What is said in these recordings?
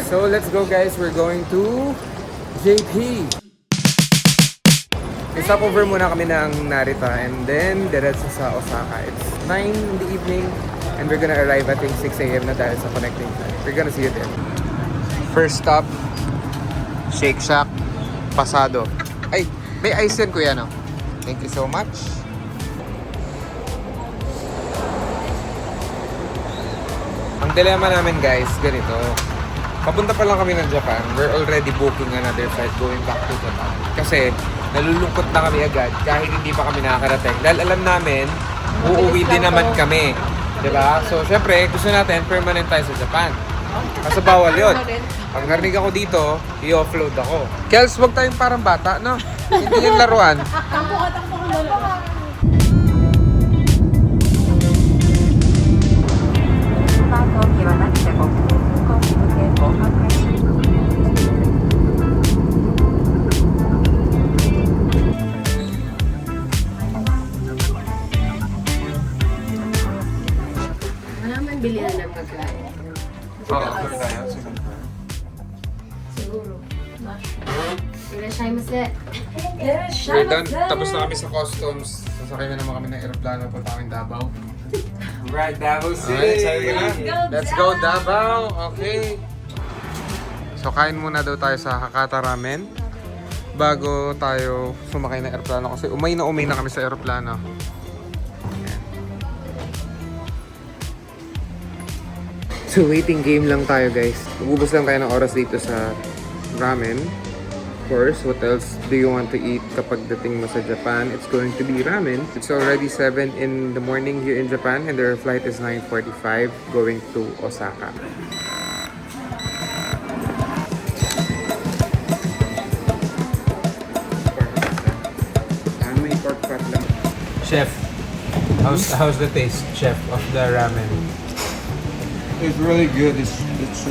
So let's go guys, we're going to JP. Stopover muna kami ng Narita and then diretso sa Osaka. It's 9 in the evening and we're gonna arrive I think 6 a.m. na dahil sa connecting flight. We're gonna see you there. First stop, Shake Shack, Pasado. Ay, may ice yan kuya no? Thank you so much. Ang dilemma namin guys, ganito. Papunta pa lang kami ng Japan. We're already booking another flight going back to Japan. Kasi nalulungkot na kami agad kahit hindi pa kami nakakarating. Dahil alam namin, uuwi din naman kami. Diba? So, syempre, gusto natin permanent tayo sa Japan. Kasi bawal yun. Pag narinig ako dito, i-offload ako. Kels, wag tayong parang bata, no? Hindi yung laruan. Tampo ka lalo. Malaman bili na ng pagkain. Oo, tayo. Siguro. Irashaimase. We're done. Tapos na kami sa customs. Sasakay na naman kami ng aeroplano punta kami Davao. Right, Davao City! Let's go Davao! Okay. So kain muna daw tayo sa Hakata Ramen bago tayo sumakay ng aeroplano kasi umay na kami sa aeroplano. So waiting game lang tayo guys. Ubus lang tayo ng oras dito sa ramen. Of course, what else do you want to eat kapag dating mo sa Japan? It's going to be ramen. It's already 7 in the morning here in Japan and their flight is 9:45 going to Osaka. Chef, how's the taste, chef, of the ramen? It's really good. It's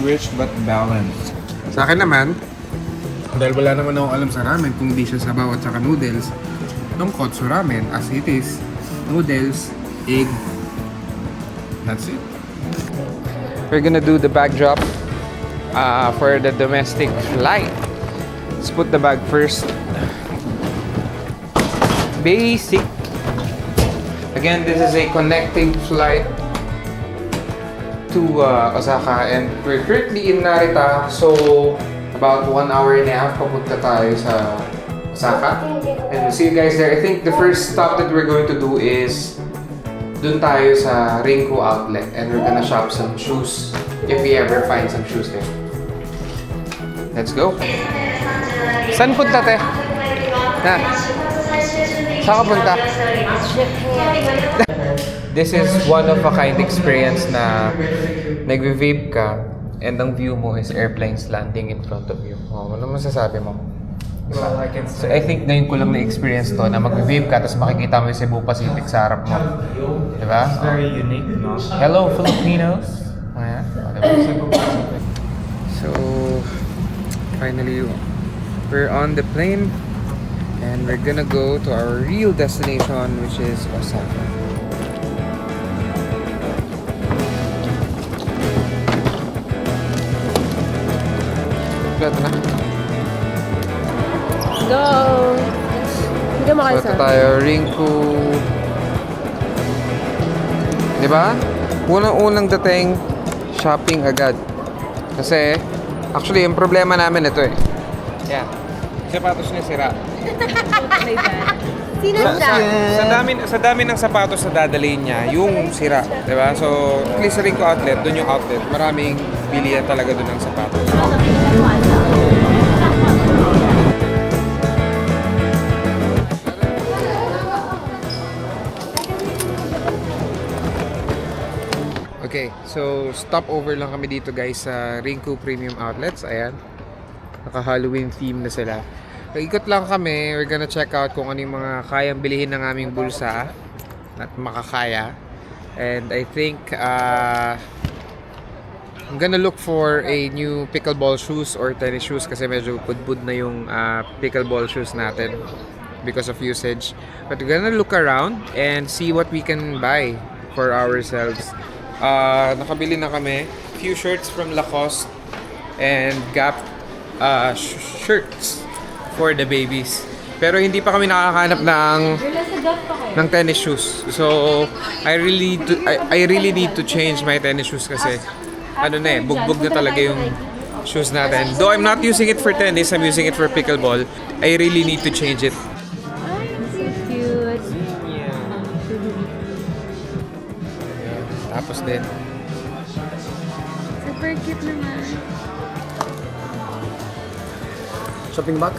rich but balanced. Sa akin naman, dahil wala naman akong alam sa ramen kung di siya sabaw at saka noodles, tonkotsu ramen as it is, noodles, egg, that's it. We're gonna do the bag drop for the domestic flight. Let's put the bag first. Basic. Again, this is a connecting flight to Osaka and we're currently in Narita, so about 1 hour and a half papunta tayo sa Osaka. And we'll see you guys there. I think the first stop that we're going to do is dun tayo sa Rinko outlet and we're gonna shop some shoes if we ever find some shoes there. Let's go. Saan punta te? Ha? Saan ka punta? This is one of a kind experience na nagve-vape ka and ang view mo is airplanes landing in front of you. Oh, ano masasabi mo? Well, So I think ngayon ko lang na-experience to na mag-vape ka tapos makikita mo yung Cebu Pacific sa harap mo. Diba? It's very unique, no? Hello Filipinos! Ayan. Cebu Pacific. So, finally, we're on the plane and we're gonna go to our real destination which is Osaka. Ito na. Go! Hindi mo kayo So, ito tayo, Rinko. Diba? Unang-unang dating, shopping agad. Kasi, actually, yung problema namin ito eh. Yan. Sapatos niya sira. Sino siya? Sa dami ng sapatos na dadalhin niya, yung sira. Diba? So, at least sa Rinko outlet, doon yung outlet. Maraming bilihan talaga doon ng sapatos. Okay, so stopover lang kami dito guys sa Rinko Premium Outlets. Ayan. Naka-Halloween theme na sila. Ikot lang kami. We're gonna check out kung ano yung mga kayang bilihin ng aming bulsa at makakaya. And I think I'm gonna look for a new pickleball shoes or tennis shoes kasi medyo budbud na yung pickleball shoes natin because of usage. But we're gonna look around and see what we can buy for ourselves. Nakabili na kami few shirts from Lacoste and Gap shirts for the babies. Pero hindi pa kami nakakahanap ng tennis shoes. So, I really need to change my tennis shoes kasi bugbog na talaga yung shoes natin. Though I'm not using it for tennis, I'm using it for pickleball. I really need to change it. Cute. Tapos din. Super cute naman. Shopping bag?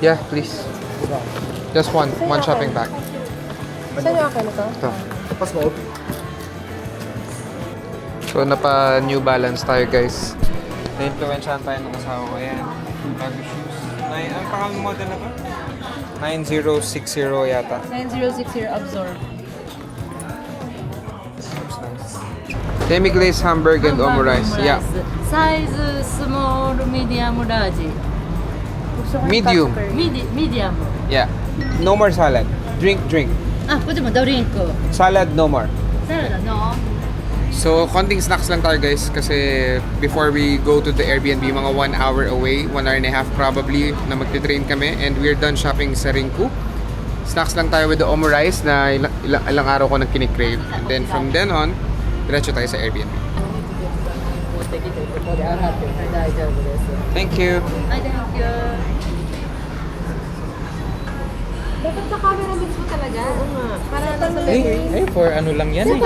Yeah, please. Just one shopping bag. Saan yung akin ito? Ito. Pas mo. So, napa New Balance tayo, guys. Na-influensyahan tayo ng asawa ko. Ayan. Bago shoes. Ang pangalang model na to? 9060 yata. 9060 Absorb. Demi-glazed hamburger and omurice. Yeah. サイズスモールミディアムラージ Gusto ko yung Medium. Pillsbury. ミディアム Yeah. No more salad. Drink. あこっちもドリンク Salad, no more. サラダの So, konting snacks lang tayo, guys. Kasi before we go to the Airbnb, mga 1 hour away, 1 hour and a half probably, na magti-train kami. And we're done shopping sa Rinku. Snacks lang tayo with the omurice na ilang araw ko nang kinikrave. And then from then on, diretso tayo sa Airbnb. 持ってきてここで洗って大丈夫です Thank you. はい thank you Dapat sa camera mismo talaga. Oo nga. Para nasa Hey, for ano lang yan eh.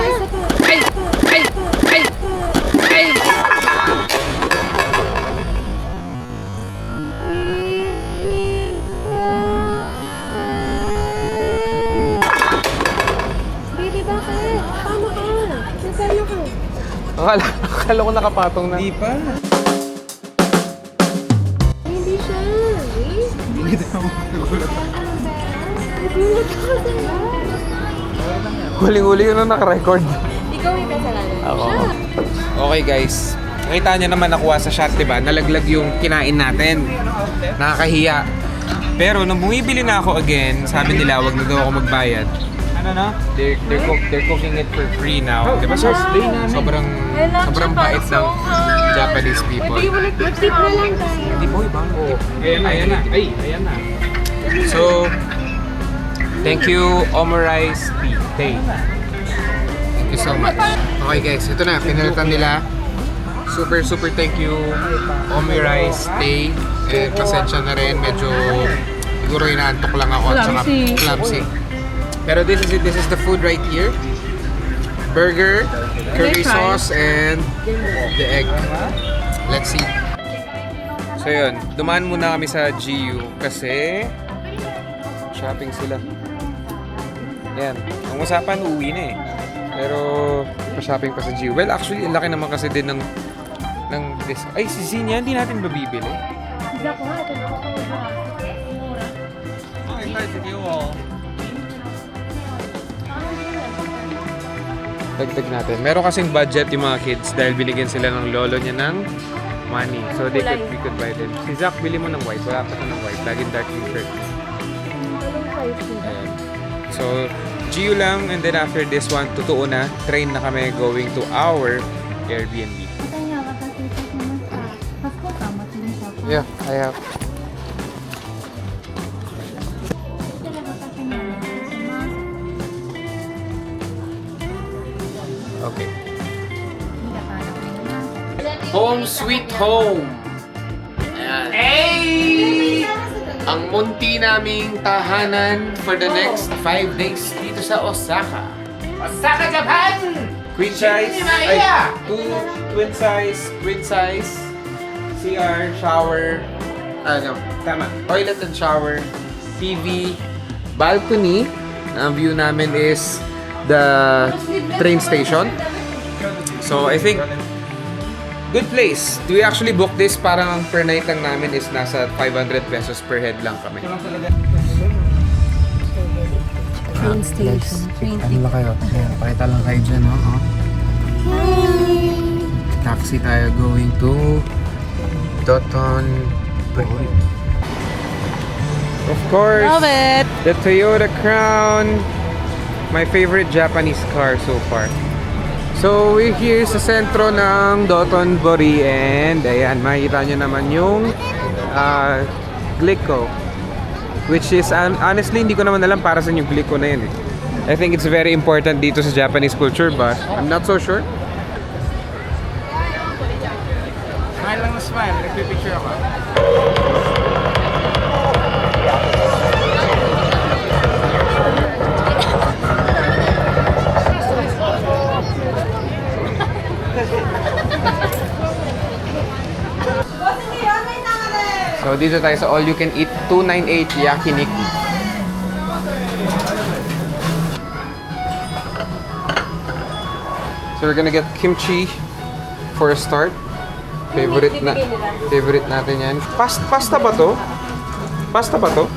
Baby, bakit? Tama ka. Nasalo ka. Akala ko nakapatong na. Di pa. Hindi siya. Eh? Hindi daw. Nagulat ako sa'yo. Huling-huli yun na naka-record. Ikaw yung kasalanan. Ako. Siya. Okay, guys. Nakita niyo naman nakuha sa shot, diba? Nalaglag yung kinain natin. Nakakahiya. Pero nung bumibili na ako again, sabi nila wag na daw ako magbayad. Ano na? They're cooking it for free now. Diba? So, sobrang bait ng Japanese people. Mag-tip na lang tayo. Hindi mo ibang. Ayan na. Ayan na. So, thank you, Omurice Tea. Thank you so much. Okay guys, ito na. Pinalitan nila. Super thank you, Omurice Tea. And pasensya na rin. Medyo siguro inaantok lang ako at saka clumsy. Pero this is the food right here. Burger, curry sauce, and the egg. Let's see. So yun, dumaan muna kami sa GU kasi shopping sila. Yan. Ang usapan, uuwi na eh. Pero pa-shopping pa sa GU. Well, actually, ang laki naman kasi din ng disc. Ay, si Zinia, hindi natin mabibili. Isa ko nga. Ito na ako mag-bukas. Mura. Okay, tayo, sige mo. Dagdag natin. Meron kasing budget yung mga kids dahil binigyan sila ng lolo niya ng money. So we could buy them. Si Zach, bili mo ng white. Wala pa siya ng white. Laging dark yung shirt. Anong price nito? Ayan. So, GU lang. And then after this one, totoo na. Train na kami going to our Airbnb. Yeah, I have. Okay. Home sweet home. Ayan. Hey! Ang munti naming tahanan for the next 5 days dito sa Osaka. Osaka, Japan! Queen size. Ay, twin size. CR, shower. Tama. Toilet and shower. TV. Balcony. Ang view namin is the train station. So, I think good place. We actually book this parang ang per night lang namin is nasa 500 pesos per head lang kami. Train station. Ano lang kayo? Pakita lang kayo dyan, no? Taxi tayo going to Doton. Of course, Love it! the Toyota Crown. My favorite Japanese car so far. So, we're here sa sentro ng Dotonbori and ayan, makikita nyo naman yung Glico. Which is, honestly, hindi ko naman alam para sa yung Glico na yun eh. I think it's very important dito sa Japanese culture but I'm not so sure. Smile lang na smile. Nagpipicture ako. So, dito tayo sa all you can eat 298 Yakiniki. So, we're gonna get kimchi for a start. Favorite natin yan. Pasta ba to? Pasta ba to?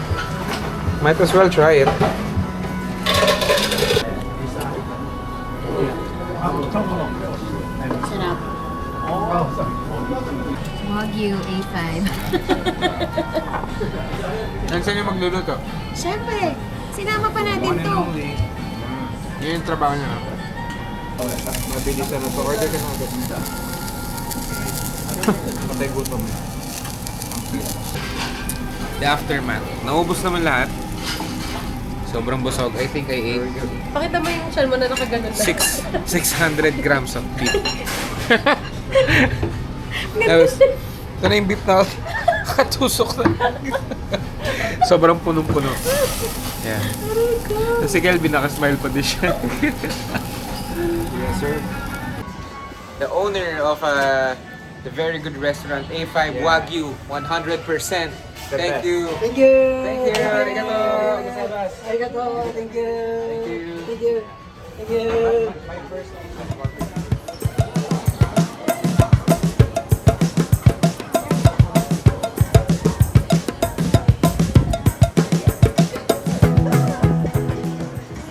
Might as well try it. Sarap. Wagyu A5. Saan yung magluluto? Siyempre, sinama pa natin to. Yun yung trabaho niya. Mabilisan na to. Order ka na agad. Patay gutom. The aftermath. Naubos naman lahat. Sobrang busog. I think I ate Pakita mo yung shell mo na nakaganon na. 600 grams of beef. Tapos, ito na yung beef na katusok na. Sobrang punong-puno. Yeah. Tapos si Kelvin nakasmile pa din siya. Yes, sir. The owner of the very good restaurant, A5 Wagyu, 100%. Thank you. Thank you! Thank you. Arigato. Arigato! Thank you! Thank you. Thank you! Thank you! My first